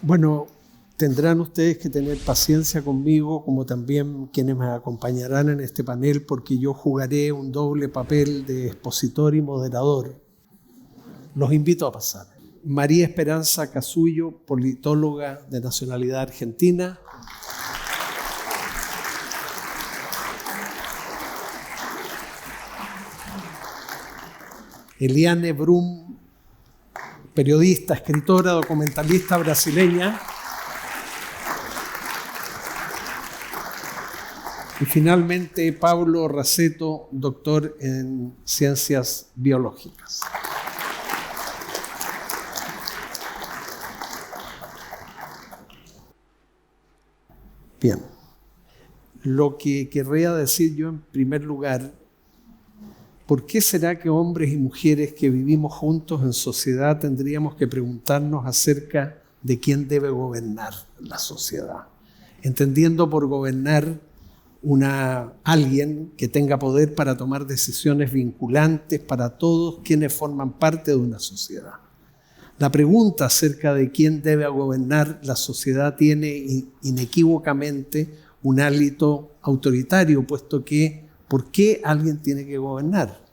Bueno, tendrán ustedes que tener paciencia conmigo, como también quienes me acompañarán en este panel, porque yo jugaré un doble papel de expositor y moderador. Los invito a pasar. María Esperanza Casullo, politóloga de nacionalidad argentina. Eliane Brum, periodista, escritora, documentalista brasileña. Y finalmente Pablo Raceto, doctor en ciencias biológicas. Bien, lo que querría decir yo en primer lugar, ¿por qué será que hombres y mujeres que vivimos juntos en sociedad tendríamos que preguntarnos acerca de quién debe gobernar la sociedad? Entendiendo por gobernar alguien que tenga poder para tomar decisiones vinculantes para todos quienes forman parte de una sociedad. La pregunta acerca de quién debe gobernar la sociedad tiene inequívocamente un hálito autoritario, puesto que ¿por qué alguien tiene que gobernar?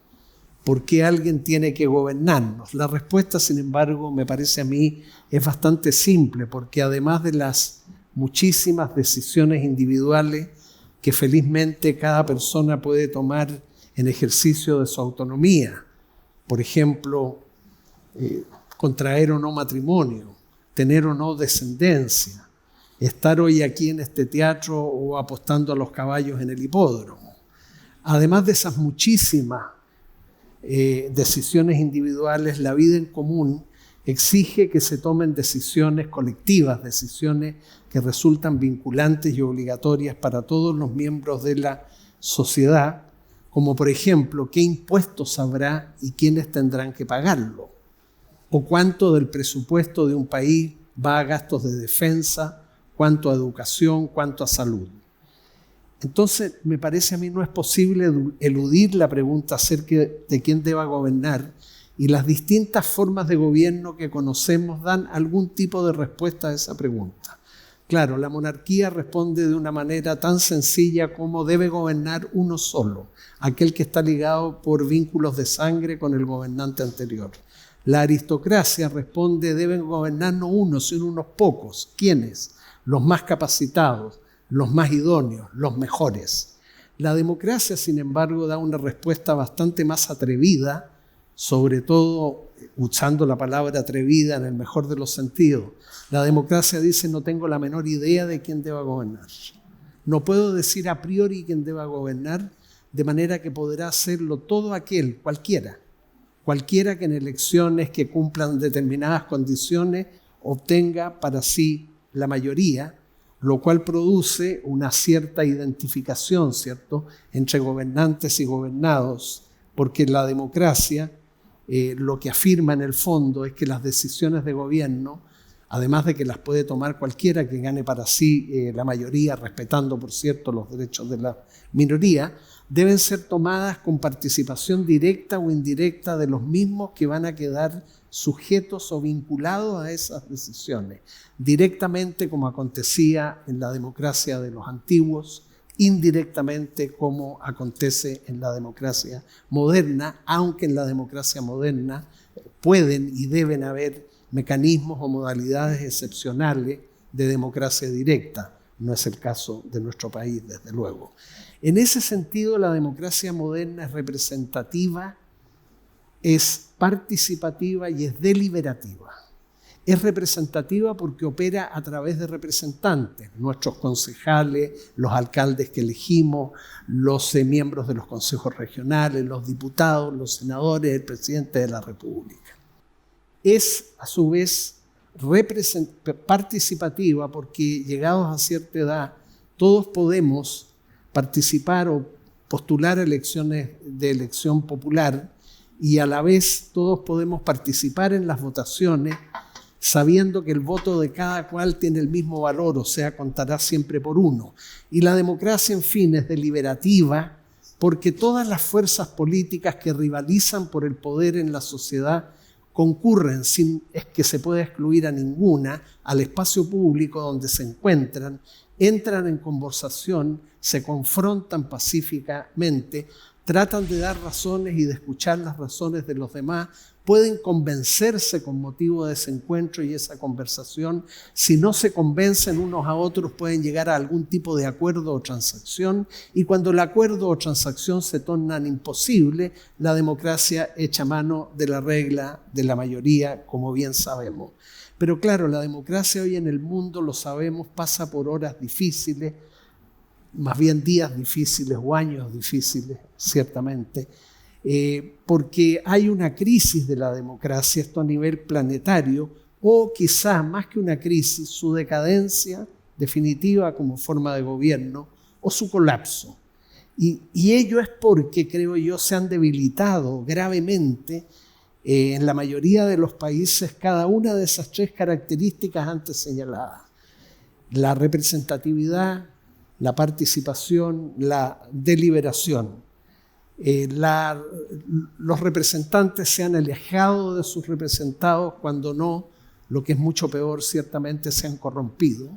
¿Por qué alguien tiene que gobernarnos? La respuesta, sin embargo, me parece a mí, es bastante simple, porque además de las muchísimas decisiones individuales que felizmente cada persona puede tomar en ejercicio de su autonomía, por ejemplo, contraer o no matrimonio, tener o no descendencia, estar hoy aquí en este teatro o apostando a los caballos en el hipódromo. Además de esas muchísimas decisiones individuales, la vida en común exige que se tomen decisiones colectivas, decisiones que resultan vinculantes y obligatorias para todos los miembros de la sociedad, como por ejemplo, qué impuestos habrá y quiénes tendrán que pagarlo, o cuánto del presupuesto de un país va a gastos de defensa, cuánto a educación, cuánto a salud. Entonces, me parece a mí no es posible eludir la pregunta acerca de quién deba gobernar, y las distintas formas de gobierno que conocemos dan algún tipo de respuesta a esa pregunta. Claro, la monarquía responde de una manera tan sencilla como debe gobernar uno solo, aquel que está ligado por vínculos de sangre con el gobernante anterior. La aristocracia responde, deben gobernar no uno, sino unos pocos. ¿Quiénes? Los más capacitados, los más idóneos, los mejores. La democracia, sin embargo, da una respuesta bastante más atrevida, sobre todo usando la palabra atrevida en el mejor de los sentidos. La democracia dice, no tengo la menor idea de quién deba gobernar. No puedo decir a priori quién deba gobernar, de manera que podrá hacerlo todo aquel, cualquiera que en elecciones que cumplan determinadas condiciones obtenga para sí la mayoría, lo cual produce una cierta identificación, ¿cierto?, entre gobernantes y gobernados, porque la democracia lo que afirma en el fondo es que las decisiones de gobierno, además de que las puede tomar cualquiera que gane para sí la mayoría, respetando, por cierto, los derechos de la minoría, deben ser tomadas con participación directa o indirecta de los mismos que van a quedar sujetos o vinculados a esas decisiones, directamente como acontecía en la democracia de los antiguos, indirectamente como acontece en la democracia moderna, aunque en la democracia moderna pueden y deben haber mecanismos o modalidades excepcionales de democracia directa. No es el caso de nuestro país, desde luego. En ese sentido, la democracia moderna es representativa, es participativa y es deliberativa. Es representativa porque opera a través de representantes, nuestros concejales, los alcaldes que elegimos, los miembros de los consejos regionales, los diputados, los senadores, el presidente de la República. Es, a su vez, participativa porque, llegados a cierta edad, todos podemos participar o postular elecciones de elección popular y a la vez todos podemos participar en las votaciones sabiendo que el voto de cada cual tiene el mismo valor, o sea, contará siempre por uno. Y la democracia, en fin, es deliberativa porque todas las fuerzas políticas que rivalizan por el poder en la sociedad concurren, sin es que se pueda excluir a ninguna, al espacio público donde se encuentran, entran en conversación, se confrontan pacíficamente, tratan de dar razones y de escuchar las razones de los demás, pueden convencerse con motivo de ese encuentro y esa conversación. Si no se convencen unos a otros, pueden llegar a algún tipo de acuerdo o transacción, y cuando el acuerdo o transacción se tornan imposible, la democracia echa mano de la regla de la mayoría, como bien sabemos. Pero claro, la democracia hoy en el mundo, lo sabemos, pasa por horas difíciles, más bien días difíciles o años difíciles, ciertamente, porque hay una crisis de la democracia, esto a nivel planetario, o quizás más que una crisis, su decadencia definitiva como forma de gobierno o su colapso. Y ello es porque, creo yo, se han debilitado gravemente en la mayoría de los países cada una de esas tres características antes señaladas: la representatividad, la participación, la deliberación. Los representantes se han alejado de sus representados, cuando no, lo que es mucho peor, ciertamente se han corrompido.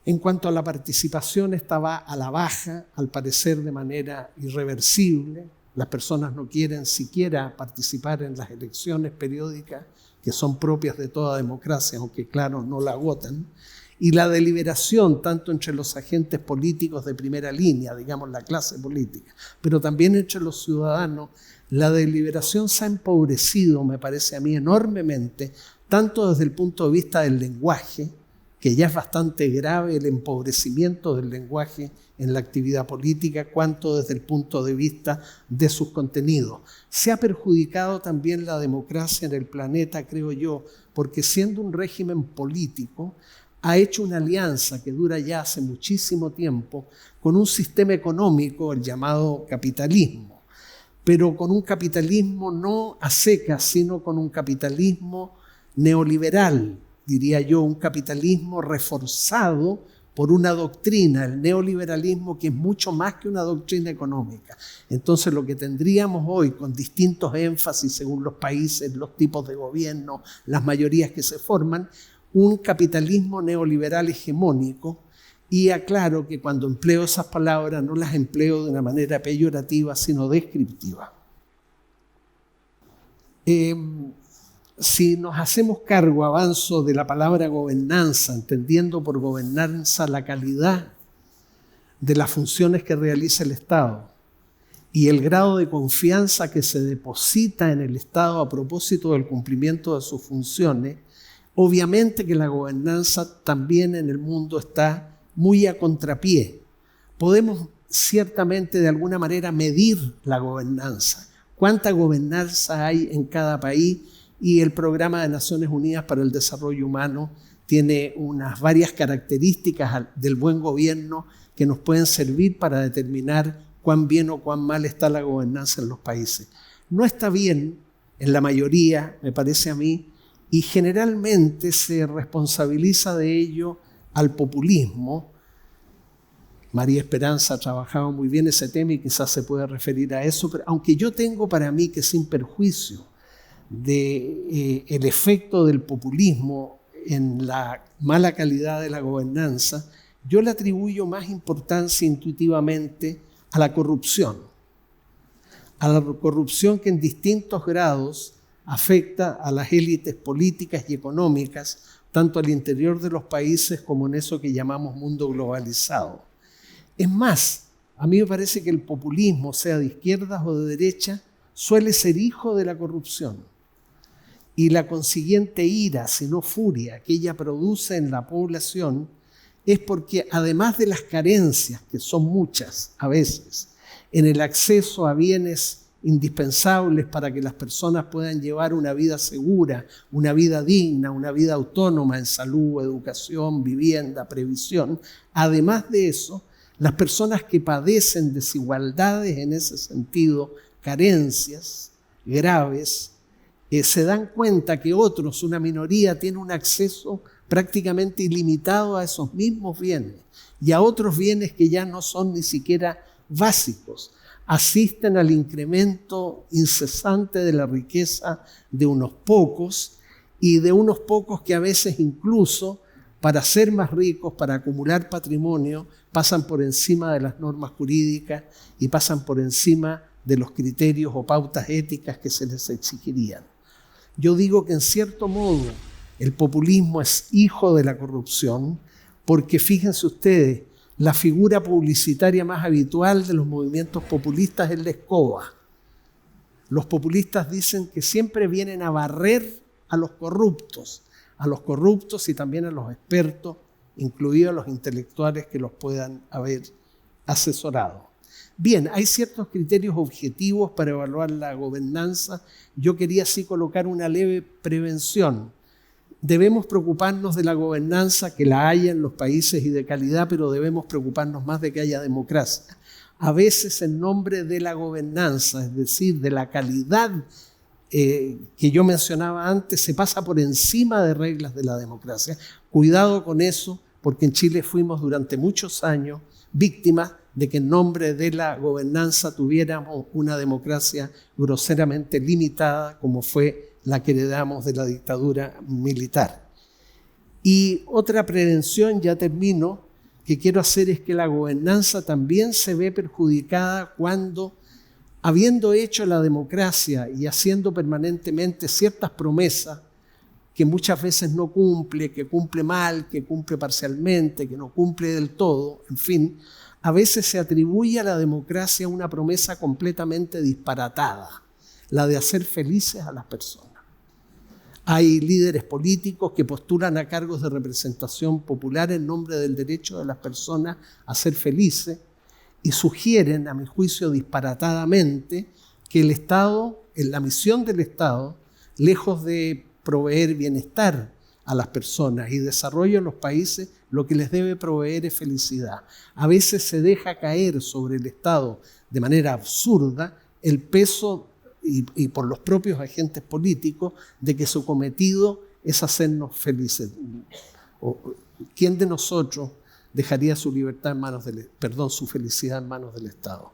En cuanto a la participación, esta va a la baja, al parecer de manera irreversible. Las personas no quieren siquiera participar en las elecciones periódicas, que son propias de toda democracia, aunque claro, no la agotan. Y la deliberación, tanto entre los agentes políticos de primera línea, digamos la clase política, pero también entre los ciudadanos, la deliberación se ha empobrecido, me parece a mí, enormemente, tanto desde el punto de vista del lenguaje, que ya es bastante grave el empobrecimiento del lenguaje en la actividad política, cuanto desde el punto de vista de sus contenidos. Se ha perjudicado también la democracia en el planeta, creo yo, porque siendo un régimen político, ha hecho una alianza que dura ya hace muchísimo tiempo con un sistema económico, el llamado capitalismo, pero con un capitalismo no a secas, sino con un capitalismo neoliberal, diría yo, un capitalismo reforzado por una doctrina, el neoliberalismo, que es mucho más que una doctrina económica. Entonces lo que tendríamos hoy, con distintos énfasis según los países, los tipos de gobierno, las mayorías que se forman, un capitalismo neoliberal hegemónico. Y aclaro que cuando empleo esas palabras no las empleo de una manera peyorativa, sino descriptiva. Si nos hacemos cargo, avanzo, de la palabra gobernanza, entendiendo por gobernanza la calidad de las funciones que realiza el Estado y el grado de confianza que se deposita en el Estado a propósito del cumplimiento de sus funciones, obviamente que la gobernanza también en el mundo está muy a contrapié. Podemos ciertamente de alguna manera medir la gobernanza, cuánta gobernanza hay en cada país, y el Programa de Naciones Unidas para el Desarrollo Humano tiene unas varias características del buen gobierno que nos pueden servir para determinar cuán bien o cuán mal está la gobernanza en los países. No está bien en la mayoría, me parece a mí, y generalmente se responsabiliza de ello al populismo. María Esperanza ha trabajado muy bien ese tema y quizás se puede referir a eso, pero aunque yo tengo para mí que, sin perjuicio del efecto del populismo en la mala calidad de la gobernanza, yo le atribuyo más importancia intuitivamente a la corrupción que en distintos grados afecta a las élites políticas y económicas, tanto al interior de los países como en eso que llamamos mundo globalizado. Es más, a mí me parece que el populismo, sea de izquierdas o de derecha, suele ser hijo de la corrupción. Y la consiguiente ira, si no furia, que ella produce en la población, es porque además de las carencias, que son muchas a veces, en el acceso a bienes indispensables para que las personas puedan llevar una vida segura, una vida digna, una vida autónoma en salud, educación, vivienda, previsión, además de eso, las personas que padecen desigualdades en ese sentido, carencias graves, se dan cuenta que otros, una minoría, tiene un acceso prácticamente ilimitado a esos mismos bienes y a otros bienes que ya no son ni siquiera básicos. asisten al incremento incesante de la riqueza de unos pocos, y de unos pocos que a veces incluso para ser más ricos, para acumular patrimonio, pasan por encima de las normas jurídicas y pasan por encima de los criterios o pautas éticas que se les exigirían. Yo digo que en cierto modo el populismo es hijo de la corrupción, porque fíjense ustedes, la figura publicitaria más habitual de los movimientos populistas es la escoba. Los populistas dicen que siempre vienen a barrer a los corruptos y también a los expertos, incluidos los intelectuales que los puedan haber asesorado. Bien, hay ciertos criterios objetivos para evaluar la gobernanza. Yo quería así colocar una leve prevención. Debemos preocuparnos de la gobernanza, que la haya en los países y de calidad, pero debemos preocuparnos más de que haya democracia. A veces en nombre de la gobernanza, es decir, de la calidad que yo mencionaba antes, se pasa por encima de reglas de la democracia. Cuidado con eso, porque en Chile fuimos durante muchos años víctimas de que en nombre de la gobernanza tuviéramos una democracia groseramente limitada, como fue la que heredamos de la dictadura militar. Y otra prevención, ya termino, que quiero hacer es que la gobernanza también se ve perjudicada cuando, habiendo hecho la democracia y haciendo permanentemente ciertas promesas que muchas veces no cumple, que cumple mal, que cumple parcialmente, que no cumple del todo, en fin, a veces se atribuye a la democracia una promesa completamente disparatada, la de hacer felices a las personas. Hay líderes políticos que postulan a cargos de representación popular en nombre del derecho de las personas a ser felices y sugieren, a mi juicio disparatadamente, que el Estado, en la misión del Estado, lejos de proveer bienestar a las personas y desarrollo en los países, lo que les debe proveer es felicidad. A veces se deja caer sobre el Estado de manera absurda el peso y por los propios agentes políticos de que su cometido es hacernos felices. ¿Quién de nosotros dejaría su libertad en manos su felicidad en manos del Estado?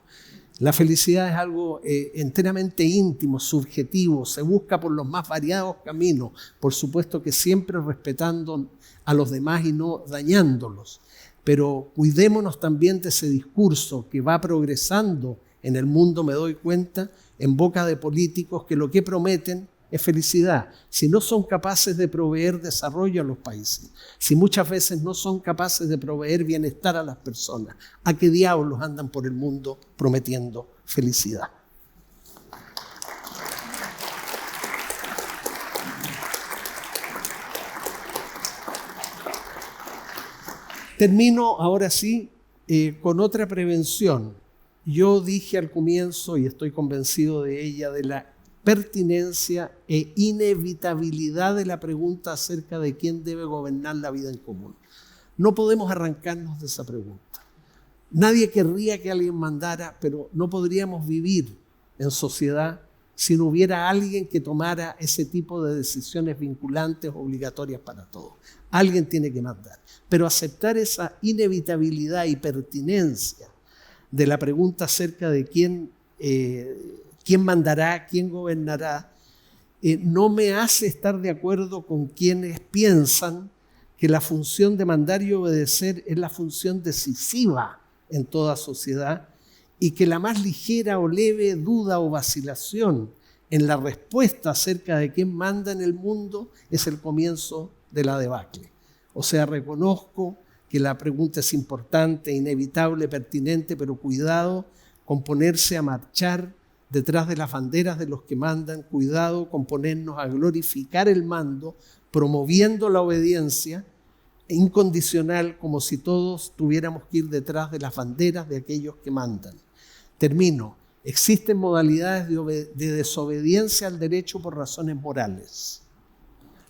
La felicidad es algo enteramente íntimo, subjetivo, se busca por los más variados caminos, por supuesto que siempre respetando a los demás y no dañándolos. Pero cuidémonos también de ese discurso que va progresando en el mundo, me doy cuenta, en boca de políticos que lo que prometen es felicidad. Si no son capaces de proveer desarrollo a los países, si muchas veces no son capaces de proveer bienestar a las personas, ¿a qué diablos andan por el mundo prometiendo felicidad? Termino ahora sí con otra prevención. Yo dije al comienzo, y estoy convencido de ella, de la pertinencia e inevitabilidad de la pregunta acerca de quién debe gobernar la vida en común. No podemos arrancarnos de esa pregunta. Nadie querría que alguien mandara, pero no podríamos vivir en sociedad si no hubiera alguien que tomara ese tipo de decisiones vinculantes, obligatorias para todos. Alguien tiene que mandar. Pero aceptar esa inevitabilidad y pertinencia de la pregunta acerca de quién mandará, quién gobernará, no me hace estar de acuerdo con quienes piensan que la función de mandar y obedecer es la función decisiva en toda sociedad y que la más ligera o leve duda o vacilación en la respuesta acerca de quién manda en el mundo es el comienzo de la debacle. O sea, reconozco que la pregunta es importante, inevitable, pertinente, pero cuidado con ponerse a marchar detrás de las banderas de los que mandan, cuidado con ponernos a glorificar el mando, promoviendo la obediencia incondicional como si todos tuviéramos que ir detrás de las banderas de aquellos que mandan. Termino. Existen modalidades de desobediencia al derecho por razones morales.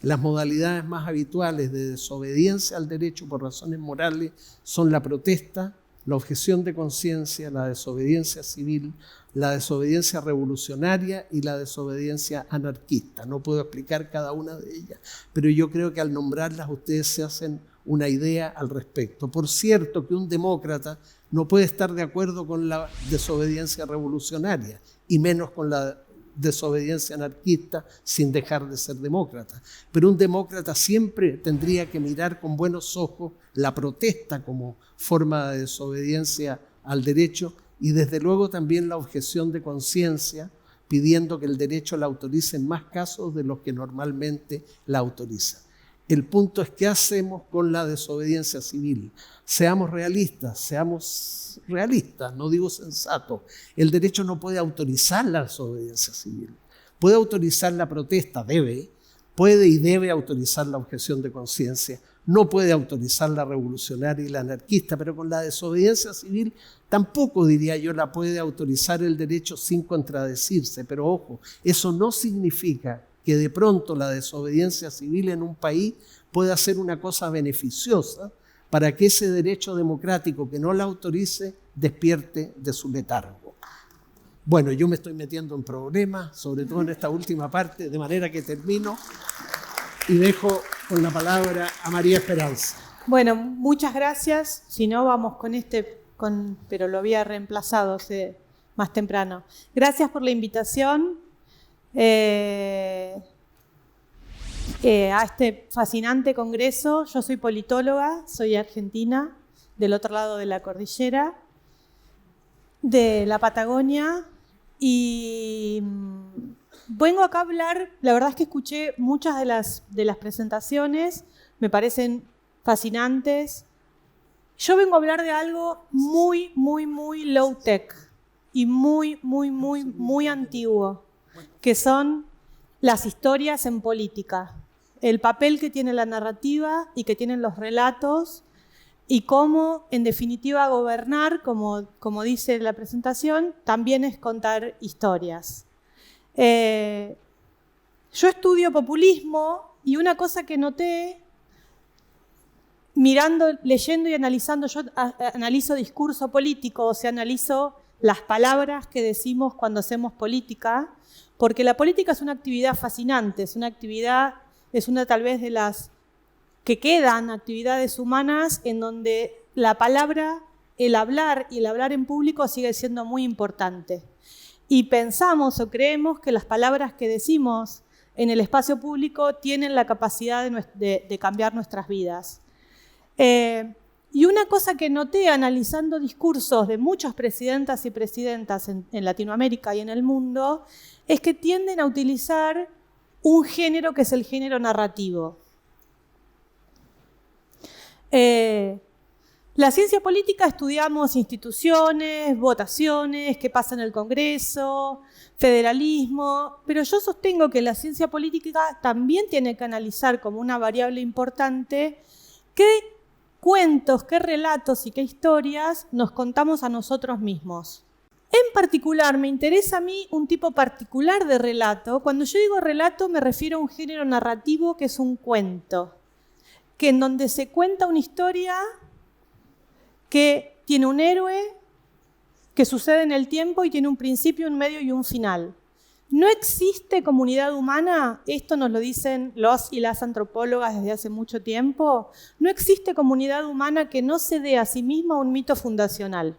Las modalidades más habituales de desobediencia al derecho por razones morales son la protesta, la objeción de conciencia, la desobediencia civil, la desobediencia revolucionaria y la desobediencia anarquista. No puedo explicar cada una de ellas, pero yo creo que al nombrarlas ustedes se hacen una idea al respecto. Por cierto que un demócrata no puede estar de acuerdo con la desobediencia revolucionaria y menos con la desobediencia anarquista sin dejar de ser demócrata. Pero un demócrata siempre tendría que mirar con buenos ojos la protesta como forma de desobediencia al derecho y desde luego también la objeción de conciencia, pidiendo que el derecho la autorice en más casos de los que normalmente la autoriza. El punto es qué hacemos con la desobediencia civil. Seamos realistas, no digo sensatos. El derecho no puede autorizar la desobediencia civil. Puede autorizar la protesta, puede y debe autorizar la objeción de conciencia. No puede autorizar la revolucionaria y la anarquista, pero con la desobediencia civil tampoco, diría yo, la puede autorizar el derecho sin contradecirse. Pero ojo, eso no significa que de pronto la desobediencia civil en un país pueda ser una cosa beneficiosa para que ese derecho democrático que no la autorice despierte de su letargo. Bueno, yo me estoy metiendo en problemas, sobre todo en esta última parte, de manera que termino y dejo con la palabra a María Esperanza. Bueno, muchas gracias. Si no, vamos pero lo había reemplazado más temprano. Gracias por la invitación a este fascinante congreso. Yo soy politóloga, soy argentina, del otro lado de la cordillera, de la Patagonia, y vengo acá a hablar. La verdad es que escuché muchas de las presentaciones, me parecen fascinantes. Yo vengo a hablar de algo muy, muy, muy low-tech y muy, muy, muy, muy antiguo, que son las historias en política, el papel que tiene la narrativa y que tienen los relatos y cómo, en definitiva, gobernar, como dice la presentación, también es contar historias. Yo estudio populismo y una cosa que noté, leyendo y analizando, yo analizo discurso político, o sea, analizo las palabras que decimos cuando hacemos política, porque la política es una actividad fascinante, es una tal vez de las que quedan actividades humanas en donde la palabra, el hablar y el hablar en público sigue siendo muy importante. Y pensamos o creemos que las palabras que decimos en el espacio público tienen la capacidad de cambiar nuestras vidas. Y una cosa que noté analizando discursos de muchas presidentas y presidentas en Latinoamérica y en el mundo es que tienden a utilizar un género que es el género narrativo. La ciencia política estudiamos instituciones, votaciones, qué pasa en el Congreso, federalismo, pero yo sostengo que la ciencia política también tiene que analizar como una variable importante qué cuentos, qué relatos y qué historias nos contamos a nosotros mismos. En particular, me interesa a mí un tipo particular de relato. Cuando yo digo relato, me refiero a un género narrativo que es un cuento, que en donde se cuenta una historia que tiene un héroe, que sucede en el tiempo y tiene un principio, un medio y un final. No existe comunidad humana, esto nos lo dicen los y las antropólogas desde hace mucho tiempo, no existe comunidad humana que no se dé a sí misma un mito fundacional,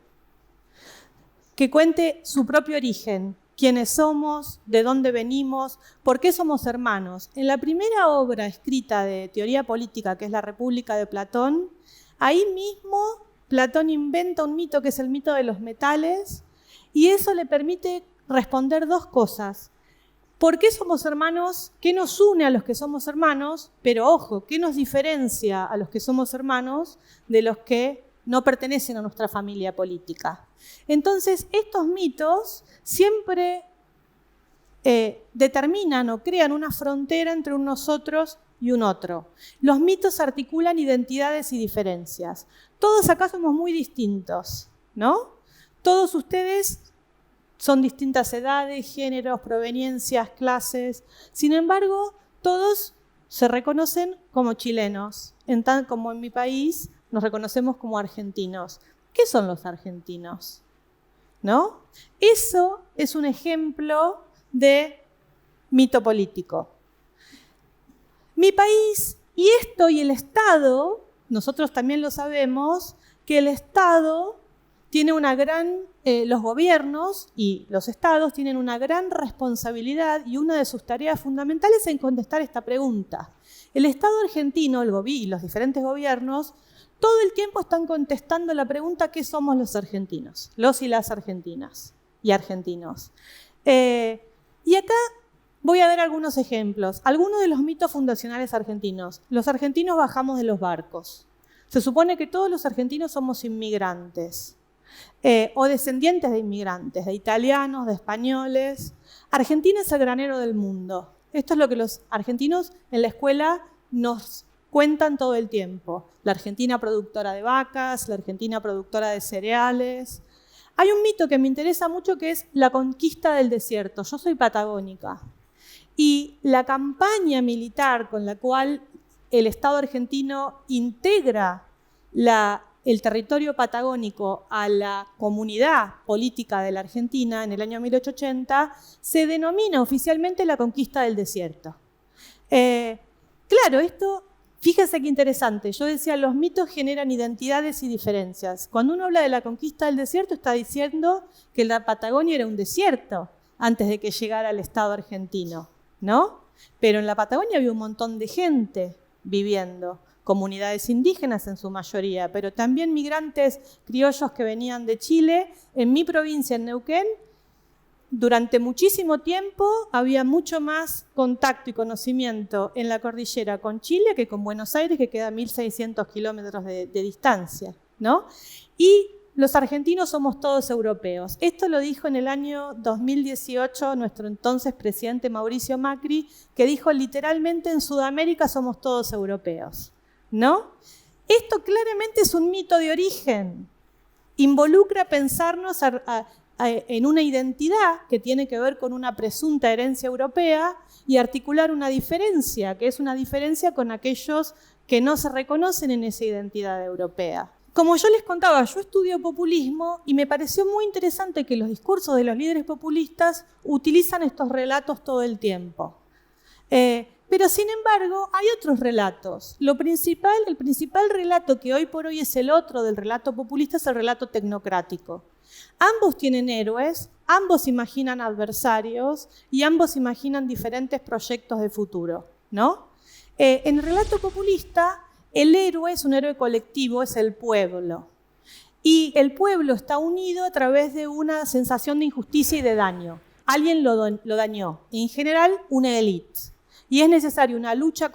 que cuente su propio origen, quiénes somos, de dónde venimos, por qué somos hermanos. En la primera obra escrita de teoría política, que es La República de Platón, ahí mismo Platón inventa un mito que es el mito de los metales, y eso le permite responder dos cosas. ¿Por qué somos hermanos? ¿Qué nos une a los que somos hermanos? Pero ojo, ¿qué nos diferencia a los que somos hermanos de los que no pertenecen a nuestra familia política? Entonces, estos mitos siempre determinan o crean una frontera entre un nosotros y un otro. Los mitos articulan identidades y diferencias. Todos acá somos muy distintos, ¿no? Todos ustedes son distintas edades, géneros, proveniencias, clases. Sin embargo, todos se reconocen como chilenos, como en mi país nos reconocemos como argentinos. ¿Qué son los argentinos? ¿No? Eso es un ejemplo de mito político. Mi país y esto y el Estado nosotros también lo sabemos, que el Estado tiene los gobiernos y los estados tienen una gran responsabilidad y una de sus tareas fundamentales en contestar esta pregunta. El Estado argentino y los diferentes gobiernos todo el tiempo están contestando la pregunta ¿qué somos los argentinos? Los y las argentinas y argentinos. Y acá voy a dar algunos ejemplos. Algunos de los mitos fundacionales argentinos. Los argentinos bajamos de los barcos. Se supone que todos los argentinos somos inmigrantes. O descendientes de inmigrantes, de italianos, de españoles. Argentina es el granero del mundo. Esto es lo que los argentinos en la escuela nos cuentan todo el tiempo. La Argentina productora de vacas, la Argentina productora de cereales. Hay un mito que me interesa mucho que es la conquista del desierto. Yo soy patagónica. Y la campaña militar con la cual el Estado argentino integra el territorio patagónico a la comunidad política de la Argentina en el año 1880 se denomina oficialmente la conquista del desierto. Claro, esto, fíjense qué interesante. Yo decía, los mitos generan identidades y diferencias. Cuando uno habla de la conquista del desierto está diciendo que la Patagonia era un desierto antes de que llegara el Estado argentino, ¿no? Pero en la Patagonia había un montón de gente viviendo, comunidades indígenas en su mayoría, pero también migrantes criollos que venían de Chile. En mi provincia, en Neuquén, durante muchísimo tiempo había mucho más contacto y conocimiento en la cordillera con Chile que con Buenos Aires, que queda a 1.600 kilómetros de distancia, ¿no? Y los argentinos somos todos europeos. Esto lo dijo en el año 2018 nuestro entonces presidente Mauricio Macri, que dijo literalmente en Sudamérica somos todos europeos, ¿no? Esto claramente es un mito de origen. Involucra pensarnos en una identidad que tiene que ver con una presunta herencia europea y articular una diferencia, que es una diferencia con aquellos que no se reconocen en esa identidad europea. Como yo les contaba, yo estudio populismo y me pareció muy interesante que los discursos de los líderes populistas utilizan estos relatos todo el tiempo. Pero sin embargo, hay otros relatos. El principal relato que hoy por hoy es el otro del relato populista es el relato tecnocrático. Ambos tienen héroes, ambos imaginan adversarios y ambos imaginan diferentes proyectos de futuro, ¿no? En el relato populista, el héroe es un héroe colectivo, es el pueblo. Y el pueblo está unido a través de una sensación de injusticia y de daño. Alguien lo dañó, en general una élite. Y es necesaria una lucha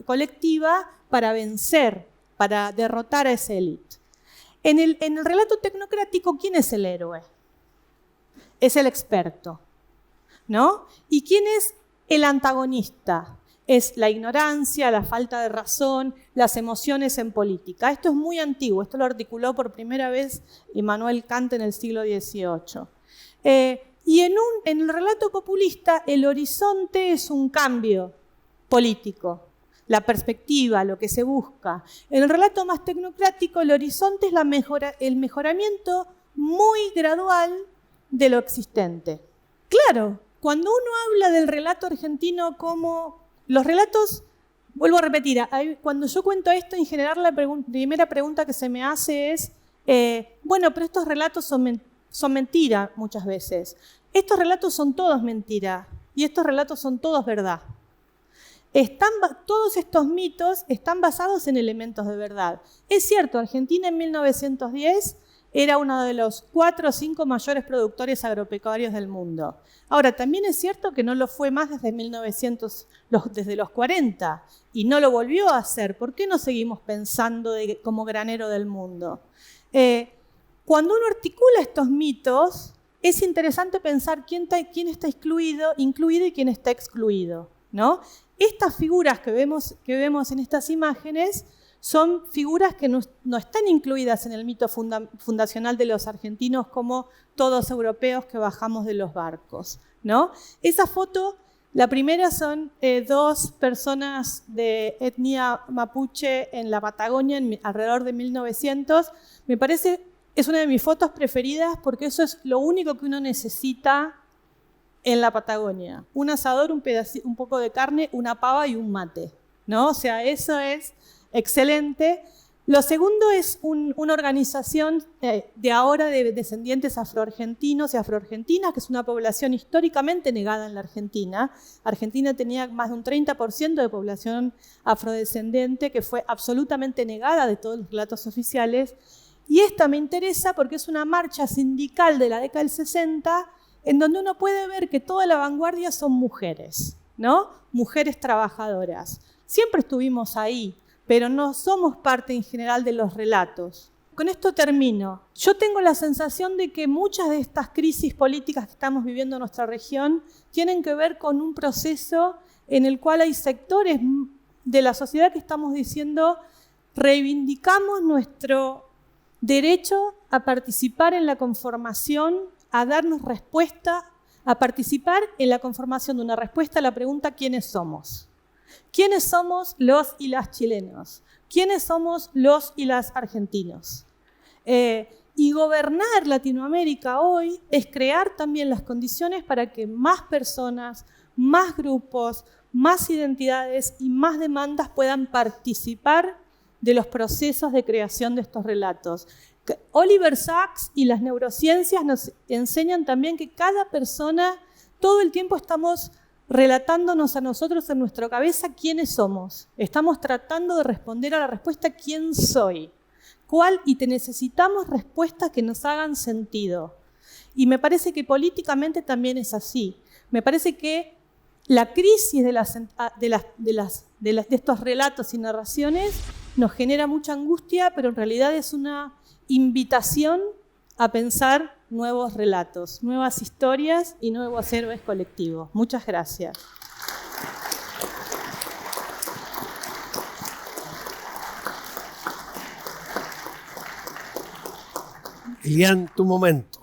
colectiva para vencer, para derrotar a esa élite. En el relato tecnocrático, ¿quién es el héroe? Es el experto, ¿no? ¿Y quién es el antagonista? Es la ignorancia, la falta de razón, las emociones en política. Esto es muy antiguo, esto lo articuló por primera vez Immanuel Kant en el siglo XVIII. Y en el relato populista, el horizonte es un cambio político, la perspectiva, lo que se busca. En el relato más tecnocrático, el horizonte es el mejoramiento muy gradual de lo existente. Claro, cuando uno habla del relato argentino como los relatos, vuelvo a repetir, cuando yo cuento esto, en general la primera pregunta que se me hace es, bueno, pero estos relatos son mentira muchas veces. Estos relatos son todos mentira y estos relatos son todos verdad. Todos estos mitos están basados en elementos de verdad. Es cierto, Argentina en 1910 era uno de los 4 o 5 mayores productores agropecuarios del mundo. Ahora, también es cierto que no lo fue más desde los 40 y no lo volvió a hacer. ¿Por qué no seguimos pensando como granero del mundo? Cuando uno articula estos mitos, es interesante pensar quién está incluido y quién está excluido, ¿no? Estas figuras que vemos en estas imágenes son figuras que no están incluidas en el mito fundacional de los argentinos como todos europeos que bajamos de los barcos, ¿no? Esa foto, la primera son 2 personas de etnia mapuche en la Patagonia alrededor de 1900. Me parece, es una de mis fotos preferidas porque eso es lo único que uno necesita en la Patagonia. Un asador, un poco de carne, una pava y un mate, ¿no? O sea, eso es excelente. Lo segundo es una organización de ahora de descendientes afroargentinos y afroargentinas, que es una población históricamente negada en la Argentina. Argentina tenía más de un 30% de población afrodescendente que fue absolutamente negada de todos los relatos oficiales. Y esta me interesa porque es una marcha sindical de la década del 60 en donde uno puede ver que toda la vanguardia son mujeres, ¿no? Mujeres trabajadoras. Siempre estuvimos ahí, pero no somos parte en general de los relatos. Con esto termino. Yo tengo la sensación de que muchas de estas crisis políticas que estamos viviendo en nuestra región tienen que ver con un proceso en el cual hay sectores de la sociedad que estamos diciendo reivindicamos nuestro derecho a participar en la conformación, a darnos respuesta, a participar en la conformación de una respuesta a la pregunta ¿quiénes somos? ¿Quiénes somos los y las chilenos? ¿Quiénes somos los y las argentinos? Y gobernar Latinoamérica hoy es crear también las condiciones para que más personas, más grupos, más identidades y más demandas puedan participar de los procesos de creación de estos relatos. Oliver Sacks y las neurociencias nos enseñan también que cada persona, todo el tiempo estamos relatándonos a nosotros en nuestra cabeza quiénes somos. Estamos tratando de responder a la respuesta ¿quién soy? ¿Cuál? Y necesitamos respuestas que nos hagan sentido. Y me parece que políticamente también es así. Me parece que la crisis de estos relatos y narraciones nos genera mucha angustia, pero en realidad es una invitación a pensar nuevos relatos, nuevas historias y nuevos héroes colectivos. Muchas gracias. Eliane, tu momento.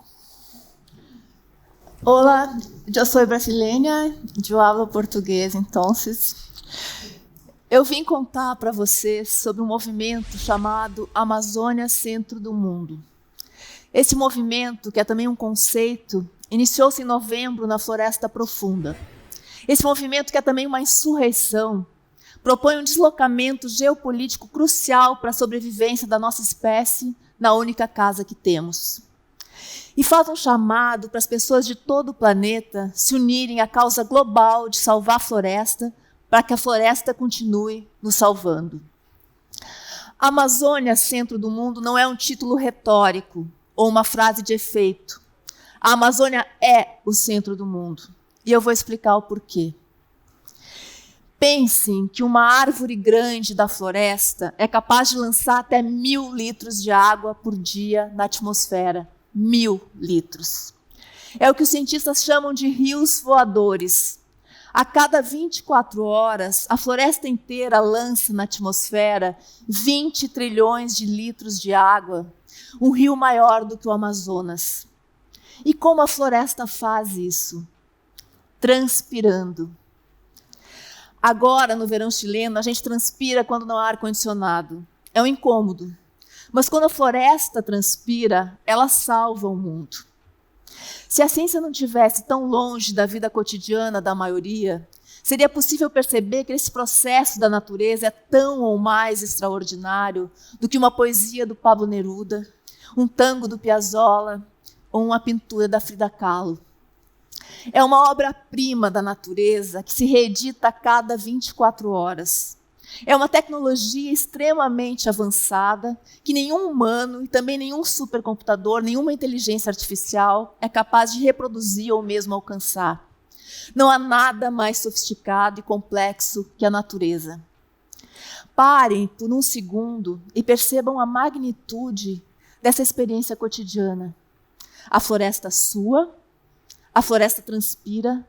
Olá, eu sou brasileira, eu falo português, então eu vim contar para vocês sobre um movimento chamado Amazônia Centro do Mundo. Esse movimento, que é também um conceito, iniciou-se em novembro na Floresta Profunda. Esse movimento, que é também uma insurreição, propõe um deslocamento geopolítico crucial para a sobrevivência da nossa espécie na única casa que temos. E faz um chamado para as pessoas de todo o planeta se unirem à causa global de salvar a floresta, para que a floresta continue nos salvando. A Amazônia, Centro do Mundo, não é um título retórico ou uma frase de efeito. A Amazônia é o centro do mundo. E eu vou explicar o porquê. Pensem que uma árvore grande da floresta é capaz de lançar até 1.000 litros de água por dia na atmosfera. 1.000 litros. É o que os cientistas chamam de rios voadores. A cada 24 horas, a floresta inteira lança na atmosfera 20 trilhões de litros de água, um rio maior do que o Amazonas. E como a floresta faz isso? Transpirando. Agora, no verão chileno, a gente transpira quando não há ar-condicionado. É um incômodo. Mas quando a floresta transpira, ela salva o mundo. Se a ciência não estivesse tão longe da vida cotidiana da maioria, seria possível perceber que esse processo da natureza é tão ou mais extraordinário do que uma poesia do Pablo Neruda, um tango do Piazzolla ou uma pintura da Frida Kahlo. É uma obra-prima da natureza que se reedita a cada 24 horas. É uma tecnologia extremamente avançada que nenhum humano e também nenhum supercomputador, nenhuma inteligência artificial é capaz de reproduzir ou mesmo alcançar. Não há nada mais sofisticado e complexo que a natureza. Parem por um segundo e percebam a magnitude dessa experiência cotidiana. A floresta sua, a floresta transpira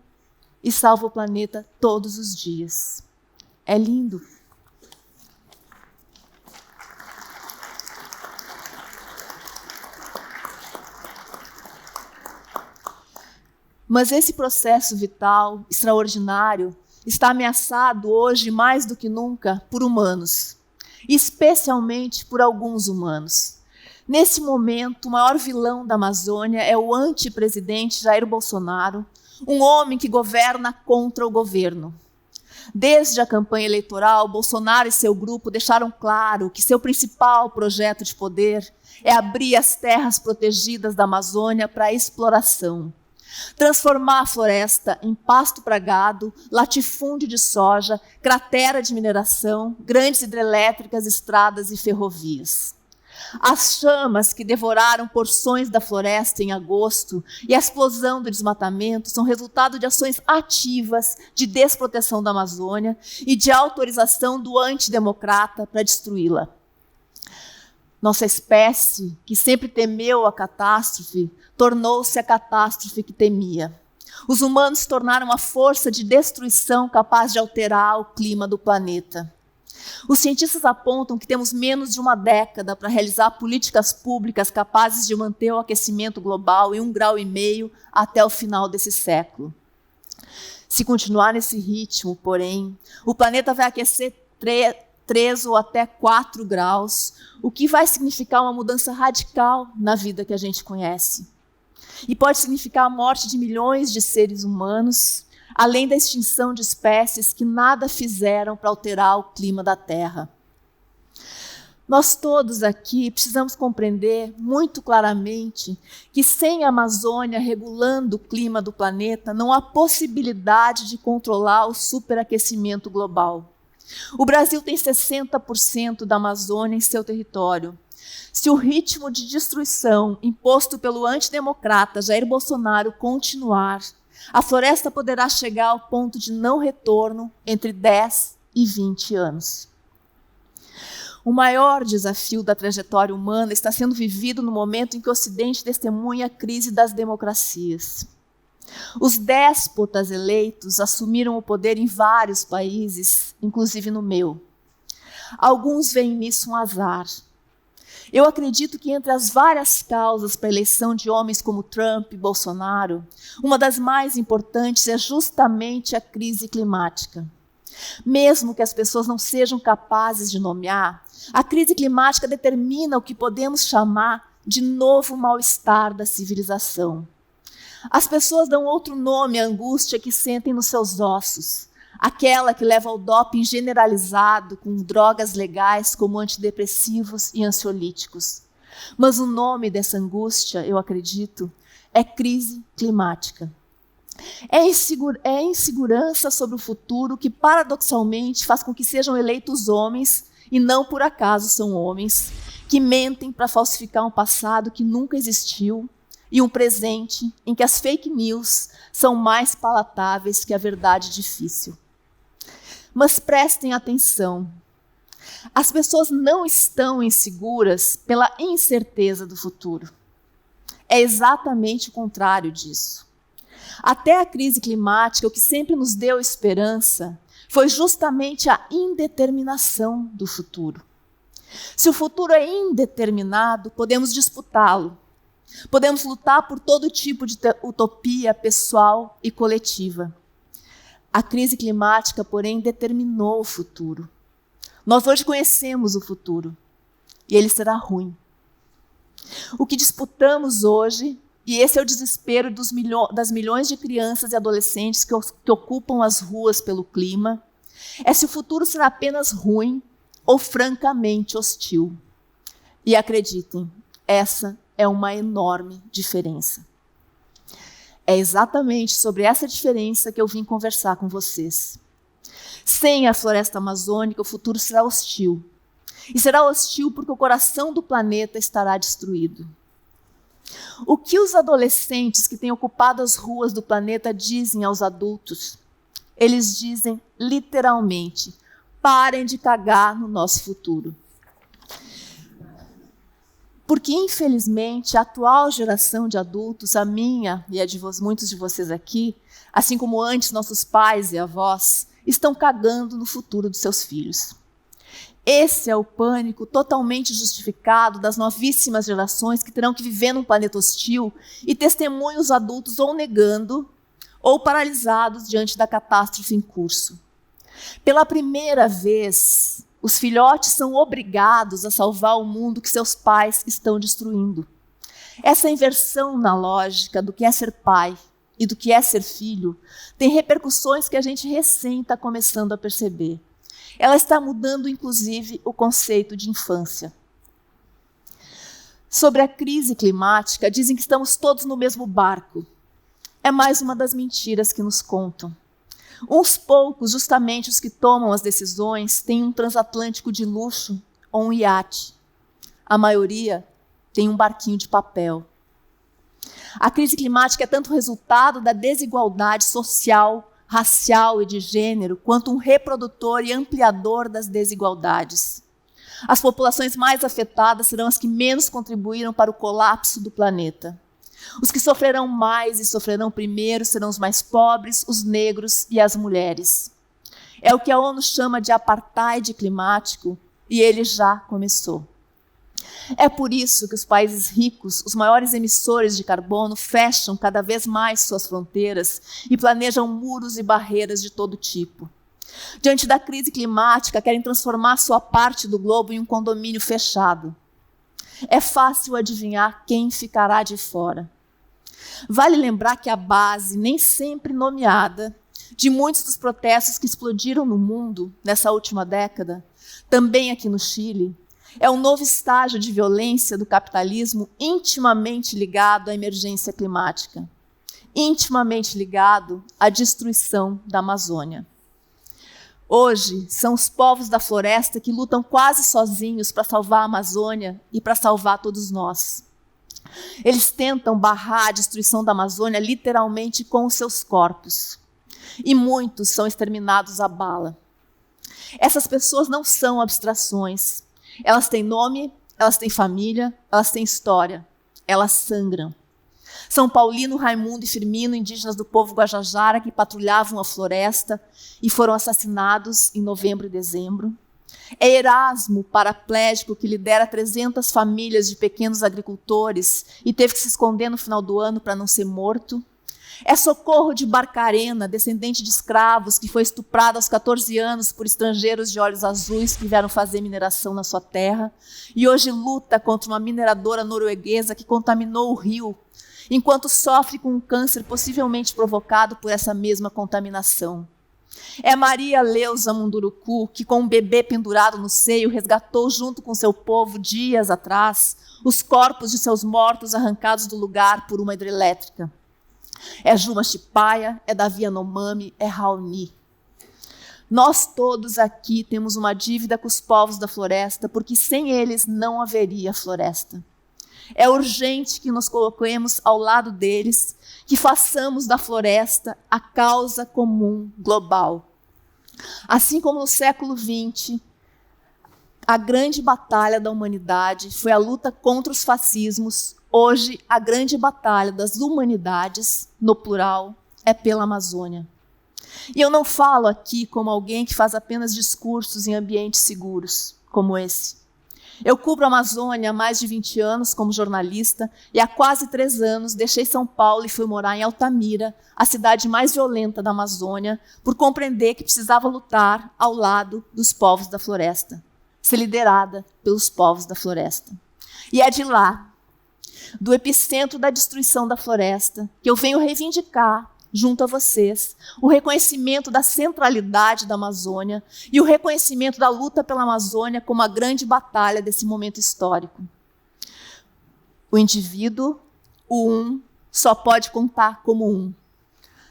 e salva o planeta todos os dias. É lindo. Mas esse processo vital, extraordinário, está ameaçado hoje mais do que nunca por humanos, especialmente por alguns humanos. Nesse momento, o maior vilão da Amazônia é o antipresidente Jair Bolsonaro, um homem que governa contra o governo. Desde a campanha eleitoral, Bolsonaro e seu grupo deixaram claro que seu principal projeto de poder é abrir as terras protegidas da Amazônia para a exploração, transformar a floresta em pasto para gado, latifúndio de soja, cratera de mineração, grandes hidrelétricas, estradas e ferrovias. As chamas que devoraram porções da floresta em agosto e a explosão do desmatamento são resultado de ações ativas de desproteção da Amazônia e de autorização do antidemocrata para destruí-la. Nossa espécie, que sempre temeu a catástrofe, tornou-se a catástrofe que temia. Os humanos se tornaram uma força de destruição capaz de alterar o clima do planeta. Os cientistas apontam que temos menos de uma década para realizar políticas públicas capazes de manter o aquecimento global em 1,5 graus até o final desse século. Se continuar nesse ritmo, porém, o planeta vai aquecer 3 ou até 4 graus, o que vai significar uma mudança radical na vida que a gente conhece. E pode significar a morte de milhões de seres humanos, além da extinção de espécies que nada fizeram para alterar o clima da Terra. Nós todos aqui precisamos compreender muito claramente que sem a Amazônia regulando o clima do planeta, não há possibilidade de controlar o superaquecimento global. O Brasil tem 60% da Amazônia em seu território. Se o ritmo de destruição imposto pelo antidemocrata Jair Bolsonaro continuar, a floresta poderá chegar ao ponto de não retorno entre 10 e 20 anos. O maior desafio da trajetória humana está sendo vivido no momento em que o Ocidente testemunha a crise das democracias. Os déspotas eleitos assumiram o poder em vários países, inclusive no meu. Alguns veem nisso um azar. Eu acredito que entre as várias causas para a eleição de homens como Trump e Bolsonaro, uma das mais importantes é justamente a crise climática. Mesmo que as pessoas não sejam capazes de nomear, a crise climática determina o que podemos chamar de novo mal-estar da civilização. As pessoas dão outro nome à angústia que sentem nos seus ossos, aquela que leva ao doping generalizado com drogas legais como antidepressivos e ansiolíticos. Mas o nome dessa angústia, eu acredito, é crise climática. É insegurança sobre o futuro que, paradoxalmente, faz com que sejam eleitos homens, e não por acaso são homens, que mentem para falsificar um passado que nunca existiu e um presente em que as fake news são mais palatáveis que a verdade difícil. Mas prestem atenção. As pessoas não estão inseguras pela incerteza do futuro. É exatamente o contrário disso. Até a crise climática, o que sempre nos deu esperança foi justamente a indeterminação do futuro. Se o futuro é indeterminado, podemos disputá-lo. Podemos lutar por todo tipo de utopia pessoal e coletiva. A crise climática, porém, determinou o futuro. Nós hoje conhecemos o futuro e ele será ruim. O que disputamos hoje, e esse é o desespero das milhões de crianças e adolescentes que ocupam as ruas pelo clima, é se o futuro será apenas ruim ou francamente hostil. E acreditem, essa é uma enorme diferença. É exatamente sobre essa diferença que eu vim conversar com vocês. Sem a floresta amazônica, o futuro será hostil. E será hostil porque o coração do planeta estará destruído. O que os adolescentes que têm ocupado as ruas do planeta dizem aos adultos? Eles dizem, literalmente, parem de cagar no nosso futuro. Porque, infelizmente, a atual geração de adultos, a minha e a de muitos de vocês aqui, assim como antes nossos pais e avós, estão cagando no futuro dos seus filhos. Esse é o pânico totalmente justificado das novíssimas gerações que terão que viver num planeta hostil e testemunham os adultos ou negando ou paralisados diante da catástrofe em curso. Pela primeira vez, os filhotes são obrigados a salvar o mundo que seus pais estão destruindo. Essa inversão na lógica do que é ser pai e do que é ser filho tem repercussões que a gente recém está começando a perceber. Ela está mudando, inclusive, o conceito de infância. Sobre a crise climática, dizem que estamos todos no mesmo barco. É mais uma das mentiras que nos contam. Uns poucos, justamente os que tomam as decisões, têm um transatlântico de luxo ou um iate. A maioria tem um barquinho de papel. A crise climática é tanto resultado da desigualdade social, racial e de gênero, quanto um reprodutor e ampliador das desigualdades. As populações mais afetadas serão as que menos contribuíram para o colapso do planeta. Os que sofrerão mais e sofrerão primeiro serão os mais pobres, os negros e as mulheres. É o que a ONU chama de apartheid climático, e ele já começou. É por isso que os países ricos, os maiores emissores de carbono, fecham cada vez mais suas fronteiras e planejam muros e barreiras de todo tipo. Diante da crise climática, querem transformar sua parte do globo em um condomínio fechado. É fácil adivinhar quem ficará de fora. Vale lembrar que a base, nem sempre nomeada, de muitos dos protestos que explodiram no mundo nessa última década, também aqui no Chile, é um novo estágio de violência do capitalismo intimamente ligado à emergência climática, intimamente ligado à destruição da Amazônia. Hoje, são os povos da floresta que lutam quase sozinhos para salvar a Amazônia e para salvar todos nós. Eles tentam barrar a destruição da Amazônia literalmente com os seus corpos. E muitos são exterminados à bala. Essas pessoas não são abstrações. Elas têm nome, elas têm família, elas têm história. Elas sangram. São Paulino, Raimundo e Firmino, indígenas do povo Guajajara, que patrulhavam a floresta e foram assassinados em novembro e dezembro. É Erasmo, paraplégico, que lidera 300 famílias de pequenos agricultores e teve que se esconder no final do ano para não ser morto. É Socorro de Barcarena, descendente de escravos, que foi estuprado aos 14 anos por estrangeiros de olhos azuis que vieram fazer mineração na sua terra e hoje luta contra uma mineradora norueguesa que contaminou o rio, enquanto sofre com um câncer possivelmente provocado por essa mesma contaminação. É Maria Leusa Munduruku, que com um bebê pendurado no seio resgatou junto com seu povo, dias atrás, os corpos de seus mortos arrancados do lugar por uma hidrelétrica. É Juma Chipaia, é Davi Yanomami, é Raoni. Nós todos aqui temos uma dívida com os povos da floresta, porque sem eles não haveria floresta. É urgente que nos coloquemos ao lado deles, que façamos da floresta a causa comum global. Assim como no século XX, a grande batalha da humanidade foi a luta contra os fascismos, hoje a grande batalha das humanidades, no plural, é pela Amazônia. E eu não falo aqui como alguém que faz apenas discursos em ambientes seguros, como esse. Eu cubro a Amazônia há mais de 20 anos como jornalista e há quase 3 anos deixei São Paulo e fui morar em Altamira, a cidade mais violenta da Amazônia, por compreender que precisava lutar ao lado dos povos da floresta, ser liderada pelos povos da floresta. E é de lá, do epicentro da destruição da floresta, que eu venho reivindicar, junto a vocês, o reconhecimento da centralidade da Amazônia e o reconhecimento da luta pela Amazônia como a grande batalha desse momento histórico. O indivíduo, o um, só pode contar como um.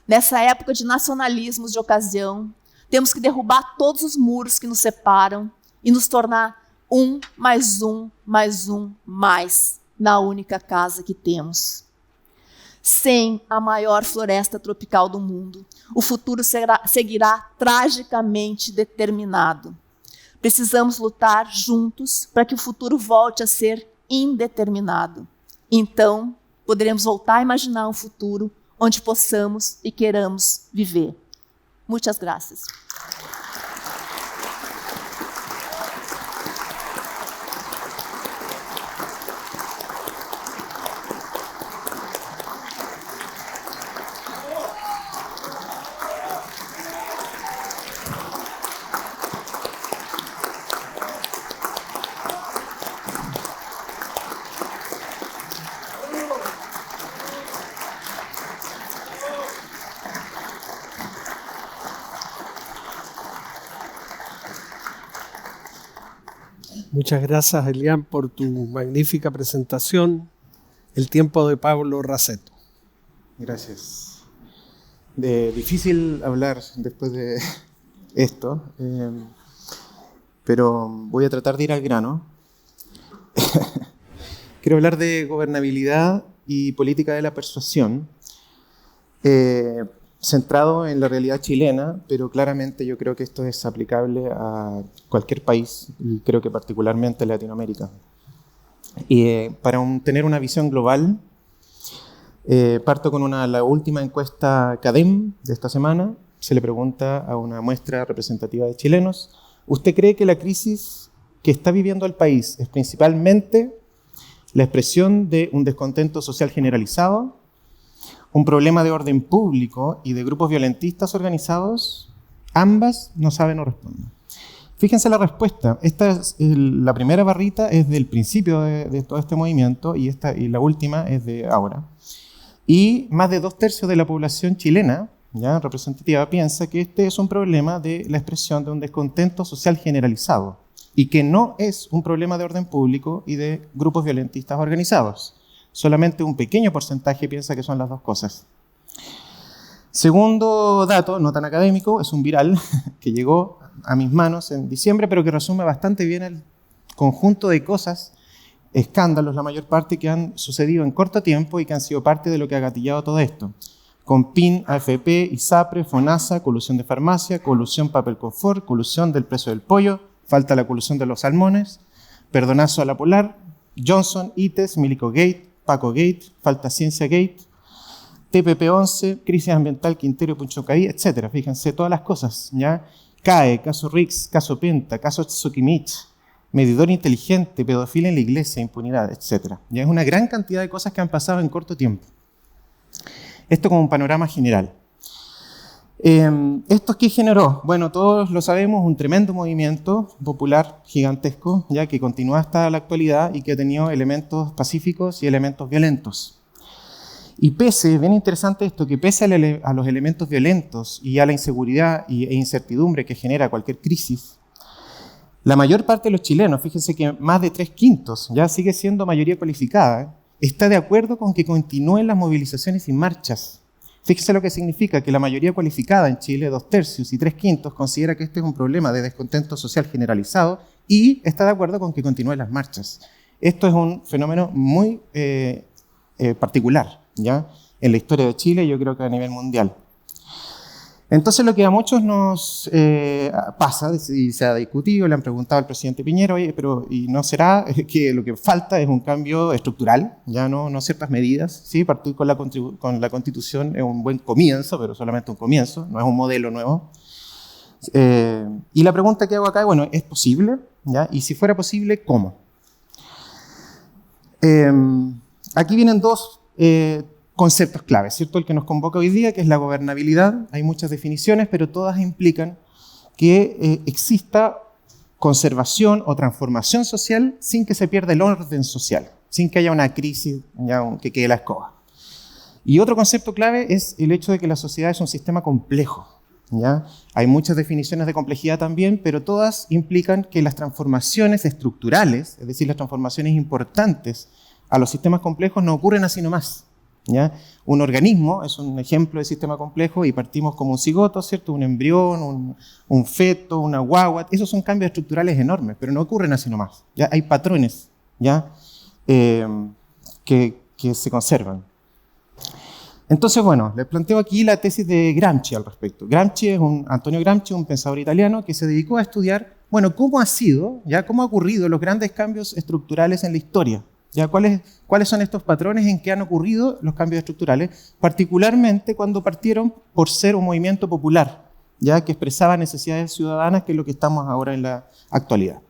Nessa época de nacionalismos de ocasião, temos que derrubar todos os muros que nos separam e nos tornar um mais um mais um mais na única casa que temos. Sem a maior floresta tropical do mundo, o futuro seguirá tragicamente determinado. Precisamos lutar juntos para que o futuro volte a ser indeterminado. Então, poderemos voltar a imaginar um futuro onde possamos e queiramos viver. Muitas graças. Muchas gracias, Elian, por tu magnífica presentación. El tiempo de Pablo Raceto. Gracias. Difícil hablar después de esto, pero voy a tratar de ir al grano. Quiero hablar de gobernabilidad y política de la persuasión, centrado en la realidad chilena, pero claramente yo creo que esto es aplicable a cualquier país, y creo que particularmente a Latinoamérica. Y para tener una visión global, parto con la última encuesta CADEM de esta semana. Se le pregunta a una muestra representativa de chilenos: ¿usted cree que la crisis que está viviendo el país es principalmente la expresión de un descontento social generalizado, un problema de orden público y de grupos violentistas organizados? Ambas no saben o responden. Fíjense la respuesta. La primera barrita es del principio de todo este movimiento y la última es de ahora. Y más de 2/3 de la población chilena, ya representativa, piensa que este es un problema de la expresión de un descontento social generalizado y que no es un problema de orden público y de grupos violentistas organizados. Solamente un pequeño porcentaje piensa que son las dos cosas. Segundo dato, no tan académico, es un viral que llegó a mis manos en diciembre, pero que resume bastante bien el conjunto de cosas, escándalos, la mayor parte, que han sucedido en corto tiempo y que han sido parte de lo que ha gatillado todo esto. Con PIN, AFP, ISAPRE, FONASA, colusión de farmacia, colusión papel confort, colusión del precio del pollo, falta la colusión de los salmones, perdonazo a la Polar, Johnson, ITES, Milico Gate, Paco Gate, falta Ciencia Gate, TPP-11, crisis ambiental, Quintero, Punchocaí, etc. Fíjense todas las cosas, ¿ya? CAE, caso Rix, caso Penta, caso Tsukimich, medidor inteligente, pedofilia en la iglesia, impunidad, etc. Ya es una gran cantidad de cosas que han pasado en corto tiempo. Esto como un panorama general. ¿Esto qué generó? Bueno, todos lo sabemos, un tremendo movimiento popular gigantesco, ya que continúa hasta la actualidad y que ha tenido elementos pacíficos y elementos violentos. Y bien interesante esto, que pese a los elementos violentos y a la inseguridad e incertidumbre que genera cualquier crisis, la mayor parte de los chilenos, fíjense que más de 3/5, ya sigue siendo mayoría cualificada, está de acuerdo con que continúen las movilizaciones y marchas. Fíjense lo que significa que la mayoría cualificada en Chile, 2/3 y 3/5, considera que este es un problema de descontento social generalizado y está de acuerdo con que continúen las marchas. Esto es un fenómeno muy particular, ¿ya? En la historia de Chile, yo creo que a nivel mundial. Entonces lo que a muchos nos pasa, y se ha discutido, le han preguntado al presidente Piñera: oye, pero ¿y no será que lo que falta es un cambio estructural? Ya no ciertas medidas, ¿sí? Partir con la Constitución es un buen comienzo, pero solamente un comienzo, no es un modelo nuevo. Y la pregunta que hago acá es, bueno, ¿es posible? ¿Ya? Y si fuera posible, ¿cómo? Aquí vienen dos conceptos claves, ¿cierto? El que nos convoca hoy día, que es la gobernabilidad. Hay muchas definiciones, pero todas implican que exista conservación o transformación social sin que se pierda el orden social, sin que haya una crisis, ya que quede la escoba. Y otro concepto clave es el hecho de que la sociedad es un sistema complejo, ¿ya? Hay muchas definiciones de complejidad también, pero todas implican que las transformaciones estructurales, es decir, las transformaciones importantes a los sistemas complejos, no ocurren así nomás, ¿ya? Un organismo es un ejemplo de sistema complejo y partimos como un cigoto, ¿cierto? Un embrión, un feto, una guagua. Esos son cambios estructurales enormes, pero no ocurren así nomás, ¿ya? Hay patrones, ¿ya? Que se conservan. Entonces, bueno, les planteo aquí la tesis de Gramsci al respecto. Antonio Gramsci, un pensador italiano que se dedicó a estudiar, bueno, cómo ha sido, ¿ya? Cómo han ocurrido los grandes cambios estructurales en la historia. ¿Ya? ¿Cuáles son estos patrones en que han ocurrido los cambios estructurales? Particularmente cuando partieron por ser un movimiento popular, ¿ya? Que expresaba necesidades ciudadanas, que es lo que estamos ahora en la actualidad.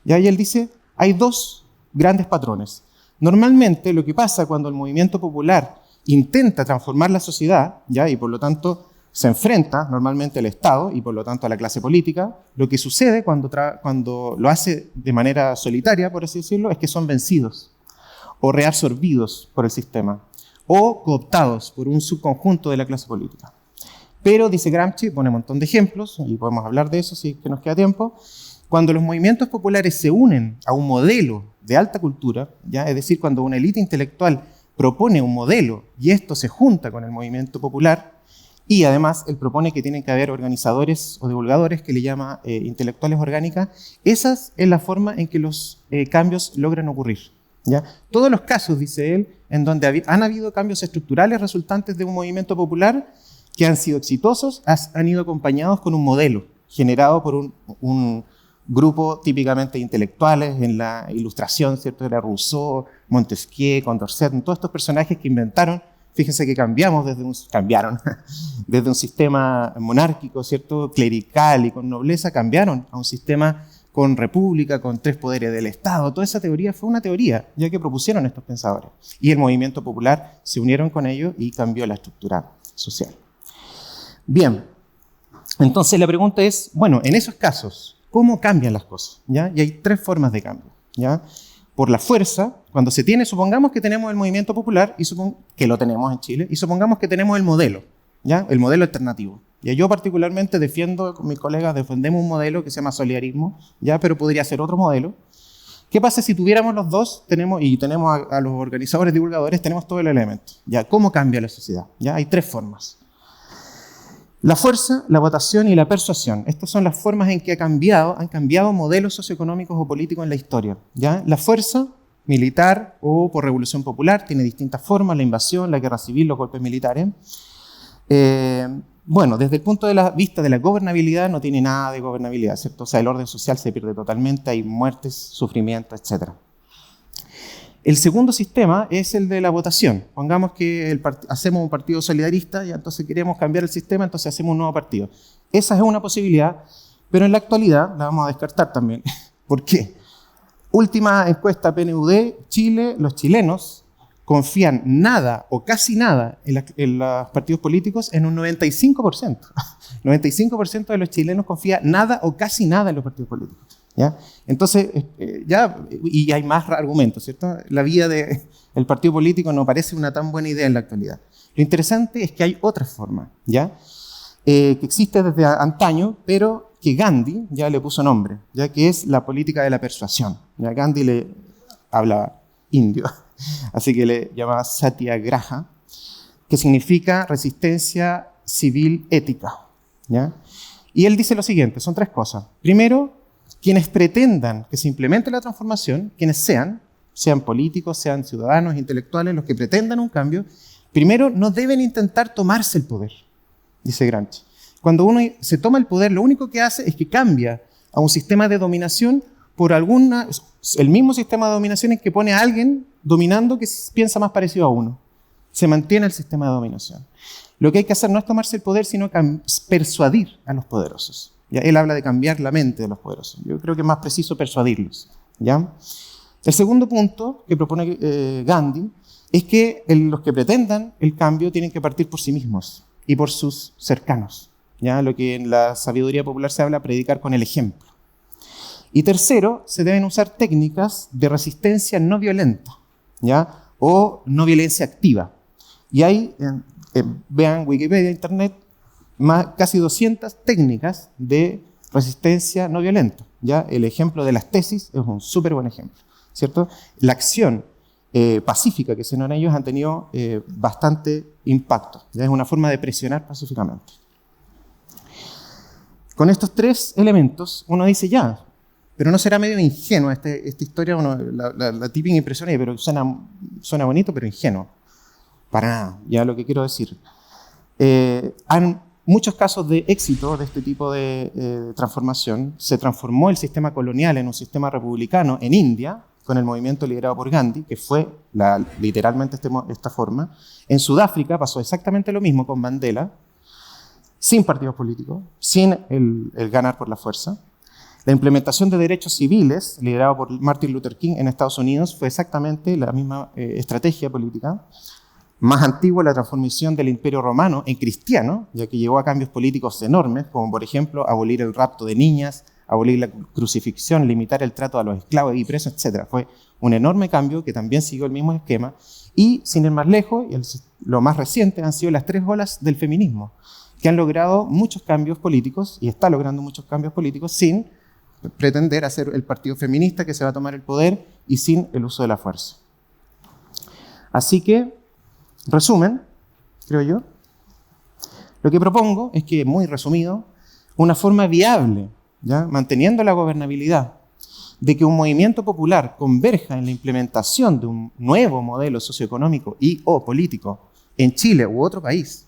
¿Ya? Y él dice, hay dos grandes patrones. Normalmente lo que pasa cuando el movimiento popular intenta transformar la sociedad, ¿ya? Y por lo tanto se enfrenta normalmente al Estado y por lo tanto a la clase política, lo que sucede cuando lo hace de manera solitaria, por así decirlo, es que son vencidos o reabsorbidos por el sistema, o cooptados por un subconjunto de la clase política. Pero, dice Gramsci, pone un montón de ejemplos, y podemos hablar de eso si es que nos queda tiempo, cuando los movimientos populares se unen a un modelo de alta cultura, ¿ya? Es decir, cuando una élite intelectual propone un modelo y esto se junta con el movimiento popular, y además él propone que tienen que haber organizadores o divulgadores que le llama intelectuales orgánicas, esa es la forma en que los cambios logran ocurrir, ¿ya? Todos los casos, dice él, en donde han habido cambios estructurales resultantes de un movimiento popular que han sido exitosos, han ido acompañados con un modelo generado por un grupo típicamente de intelectuales en la Ilustración, ¿cierto? Era Rousseau, Montesquieu, Condorcet, todos estos personajes que inventaron. Fíjense que cambiaron desde un sistema monárquico, ¿cierto? Clerical y con nobleza, cambiaron a un sistema con república, con 3 poderes del Estado. Toda esa teoría fue una teoría, ya que propusieron estos pensadores. Y el movimiento popular se unieron con ellos y cambió la estructura social. Bien, entonces la pregunta es, bueno, en esos casos, ¿cómo cambian las cosas? ¿Ya? Y hay 3 formas de cambio, ¿ya? Por la fuerza, cuando se tiene, supongamos que tenemos el movimiento popular, que lo tenemos en Chile, y supongamos que tenemos el modelo, ¿ya? El modelo alternativo. ¿Ya? Yo particularmente defiendo, con mis colegas, defendemos un modelo que se llama solidarismo, ¿ya? Pero podría ser otro modelo. ¿Qué pasa si tuviéramos los dos, tenemos a los organizadores, divulgadores, tenemos todo el elemento? ¿Ya? ¿Cómo cambia la sociedad? ¿Ya? Hay 3 formas. La fuerza, la votación y la persuasión. Estas son las formas en que han cambiado modelos socioeconómicos o políticos en la historia, ¿ya? La fuerza, militar o por revolución popular, tiene distintas formas: la invasión, la guerra civil, los golpes militares. Bueno, desde el punto de vista de la gobernabilidad, no tiene nada de gobernabilidad, ¿cierto? O sea, el orden social se pierde totalmente, hay muertes, sufrimiento, etc. El segundo sistema es el de la votación. Pongamos que hacemos un partido solidarista y entonces queremos cambiar el sistema, entonces hacemos un nuevo partido. Esa es una posibilidad, pero en la actualidad la vamos a descartar también. ¿Por qué? Última encuesta PNUD, Chile, los chilenos confían nada o casi nada en los partidos políticos en un 95%. 95% de los chilenos confía nada o casi nada en los partidos políticos, ¿ya? Entonces, y hay más argumentos, ¿cierto? La vía del partido político no parece una tan buena idea en la actualidad. Lo interesante es que hay otra forma, ¿ya? Que existe desde antaño, pero que Gandhi ya le puso nombre, ya que es la política de la persuasión. ¿Ya? Gandhi le hablaba indio, así que le llamaba Satyagraha, que significa resistencia civil ética, ¿ya? Y él dice lo siguiente, son 3 cosas. Primero, quienes pretendan que se implemente la transformación, quienes sean políticos, sean ciudadanos, intelectuales, los que pretendan un cambio, primero no deben intentar tomarse el poder, dice Gramsci. Cuando uno se toma el poder, lo único que hace es que cambia a un sistema de dominación por el mismo sistema de dominación en que pone a alguien dominando que piensa más parecido a uno. Se mantiene el sistema de dominación. Lo que hay que hacer no es tomarse el poder, sino persuadir a los poderosos. ¿Ya? Él habla de cambiar la mente de los poderosos. Yo creo que es más preciso persuadirlos, ¿ya? El segundo punto que propone Gandhi es que los que pretendan el cambio tienen que partir por sí mismos y por sus cercanos, ¿ya? Lo que en la sabiduría popular se habla, predicar con el ejemplo. Y tercero, se deben usar técnicas de resistencia no violenta, ¿ya? O no violencia activa. Y hay, vean Wikipedia, Internet, casi 200 técnicas de resistencia no violenta, ¿ya? El ejemplo de las tesis es un súper buen ejemplo, ¿cierto? La acción pacífica que hicieron ellos han tenido bastante impacto, ¿ya? Es una forma de presionar pacíficamente. Con estos 3 elementos, uno dice ya, pero no será medio ingenuo esta historia, la típica impresión, pero suena bonito, pero ingenuo. Para nada, ya lo que quiero decir. Hay muchos casos de éxito de este tipo de transformación. Se transformó el sistema colonial en un sistema republicano en India, con el movimiento liderado por Gandhi, que fue literalmente esta forma. En Sudáfrica pasó exactamente lo mismo con Mandela, sin partidos políticos, sin el ganar por la fuerza. La implementación de derechos civiles, liderado por Martin Luther King en Estados Unidos, fue exactamente la misma estrategia política. Más antigua, la transformación del Imperio Romano en cristiano, ya que llevó a cambios políticos enormes, como por ejemplo abolir el rapto de niñas, abolir la crucifixión, limitar el trato a los esclavos y presos, etc. Fue un enorme cambio que también siguió el mismo esquema. Y, sin ir más lejos, lo más reciente han sido las 3 olas del feminismo, que han logrado muchos cambios políticos, y está logrando muchos cambios políticos sin pretender hacer el partido feminista que se va a tomar el poder y sin el uso de la fuerza. Así que, resumen, creo yo, lo que propongo es que, muy resumido, una forma viable, ¿ya?, manteniendo la gobernabilidad, de que un movimiento popular converja en la implementación de un nuevo modelo socioeconómico y o político en Chile u otro país,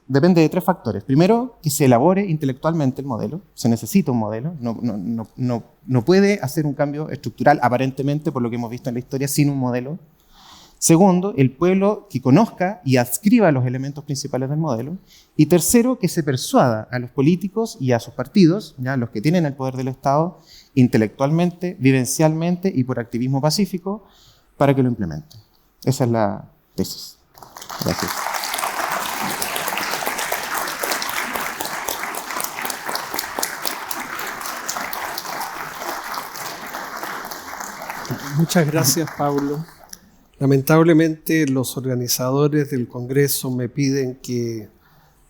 depende de 3 factores. Primero, que se elabore intelectualmente el modelo. Se necesita un modelo. No puede hacer un cambio estructural, aparentemente, por lo que hemos visto en la historia, sin un modelo. Segundo, el pueblo que conozca y adscriba los elementos principales del modelo. Y tercero, que se persuada a los políticos y a sus partidos, ya los que tienen el poder del Estado, intelectualmente, vivencialmente y por activismo pacífico, para que lo implementen. Esa es la tesis. Gracias. Muchas gracias, Paulo. Lamentablemente, los organizadores del Congreso me piden que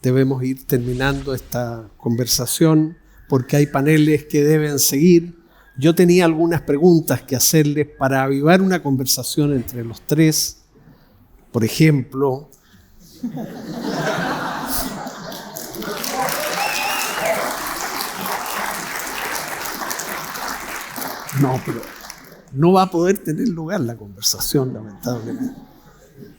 debemos ir terminando esta conversación porque hay paneles que deben seguir. Yo tenía algunas preguntas que hacerles para avivar una conversación entre los 3. Por ejemplo, pero no va a poder tener lugar la conversación, lamentablemente.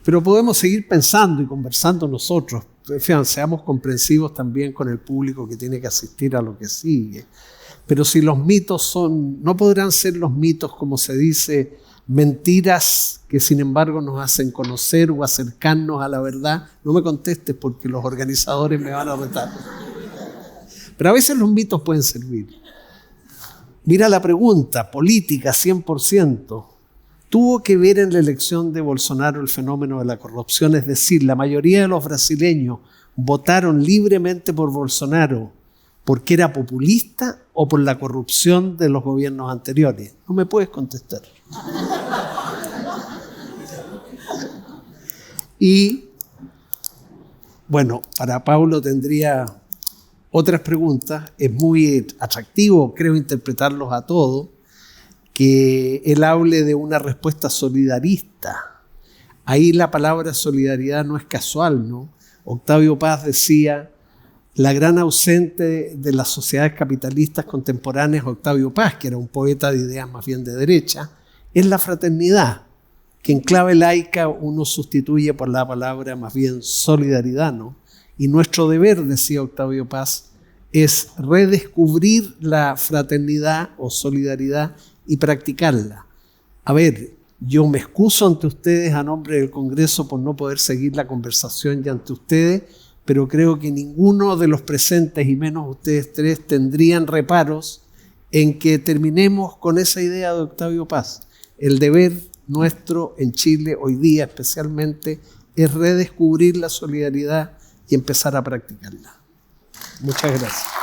Pero podemos seguir pensando y conversando nosotros. Fíjense, seamos comprensivos también con el público que tiene que asistir a lo que sigue. Pero si los mitos no podrán ser los mitos, como se dice, mentiras que sin embargo nos hacen conocer o acercarnos a la verdad. No me contestes porque los organizadores me van a retar. Pero a veces los mitos pueden servir. Mira la pregunta, política 100%. ¿Tuvo que ver en la elección de Bolsonaro el fenómeno de la corrupción? Es decir, la mayoría de los brasileños votaron libremente por Bolsonaro porque era populista o por la corrupción de los gobiernos anteriores. No me puedes contestar. Y, bueno, para Paulo tendría otras preguntas. Es muy atractivo, creo, interpretarlos a todos, que él hable de una respuesta solidarista. Ahí la palabra solidaridad no es casual, ¿no? Octavio Paz decía, la gran ausente de las sociedades capitalistas contemporáneas, Octavio Paz, que era un poeta de ideas más bien de derecha, es la fraternidad, que en clave laica uno sustituye por la palabra más bien solidaridad, ¿no? Y nuestro deber, decía Octavio Paz, es redescubrir la fraternidad o solidaridad y practicarla. A ver, yo me excuso ante ustedes a nombre del Congreso por no poder seguir la conversación y ante ustedes, pero creo que ninguno de los presentes, y menos ustedes 3, tendrían reparos en que terminemos con esa idea de Octavio Paz. El deber nuestro en Chile hoy día especialmente es redescubrir la solidaridad y empezar a practicarla. Muchas gracias.